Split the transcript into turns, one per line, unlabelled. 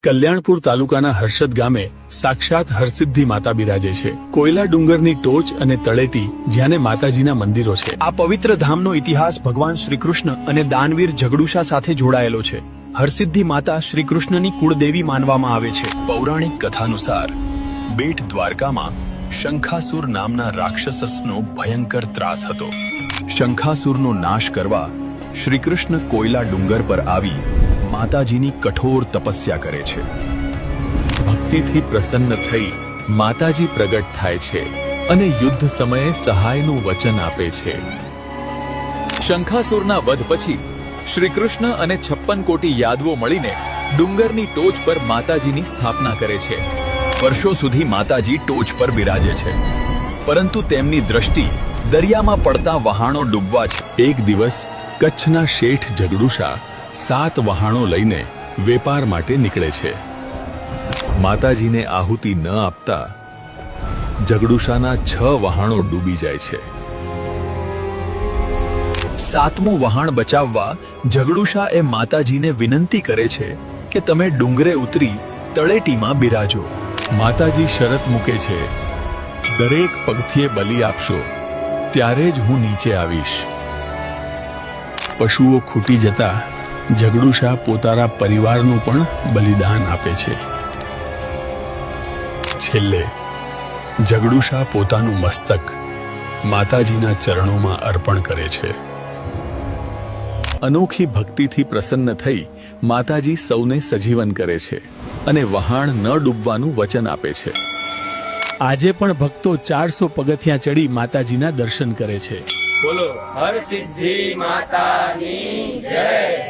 કલ્યાણપુર તાલુકાના હર્ષદ ગામે સાક્ષાત હરસિદ્ધિ માતા બિરાજે છે। કોયલા ડુંગરની ટોચ અને તળેટી જ્યાં માતાજીના મંદિરો છે।
આ પવિત્ર ધામનો ઇતિહાસ ભગવાન શ્રીકૃષ્ણ અને દાનવીર ઝગડુશા સાથે જોડાયેલો છે। હરસિદ્ધિ માતા શ્રીકૃષ્ણની કુળદેવી માનવામાં આવે છે।
પૌરાણિક કથાનુસાર બેટ દ્વારકામાં શંખાસુર નામના રાક્ષસનો ભયંકર ત્રાસ હતો। શંખાસુરનો નાશ કરવા શ્રીકૃષ્ણ કોયલા ડુંગર પર આવી માતાજીની કઠોર તપસ્યા કરે છે।
ભક્તિથી પ્રસન્ન થઈ માતાજી પ્રગટ થાય છે અને યુદ્ધ સમયે સહાયનું વચન આપે છે।
શંખાસુરના વધ પછી શ્રીકૃષ્ણ અને 56 કોટી યાદવો મળીને ડુંગરની ટોચ પર માતાજીની સ્થાપના કરે છે।
વર્ષો સુધી માતાજી ટોચ પર બિરાજે છે, પરંતુ તેમની દ્રષ્ટિ દરિયામાં પડતા વહાણો ડૂબવા છે।
એક દિવસ કચ્છના શેઠ ઝગડુશા 7 વહાણો લઈને વેપાર માટે નીકળે છે। માતાજીને આહુતિ ન આપતા ઝગડુશાના 6 વહાણો ડૂબી જાય છે।
7મું વહાણ બચાવવા ઝગડુશા એ માતાજીને વિનંતી કરે છે કે તમે ડુંગરે ઉતરી તળેટીમાં બિરાજો।
માતાજી શરત મૂકે છે, દરેક પગથિયે બલિ આપશો ત્યારે જ હું નીચે આવીશ। પશુઓ ખૂટી જતા ઝગડુશા પોતાના પરિવારનું પણ બલિદાન આપે છે। છેલ્લે ઝગડુશા પોતાનું મસ્તક માતાજીના ચરણોમાં અર્પણ કરે છે। અનોખી ભક્તિથી પ્રસન્ન થઈ માતાજી સૌને સજીવન કરે છે અને વહાણ ન ડૂબવાનું વચન આપે છે। આજે પણ ભક્તો 400 પગથિયાં ચડી માતાજીના દર્શન કરે છે।
બોલો હરસિદ્ધિ માતાની જય।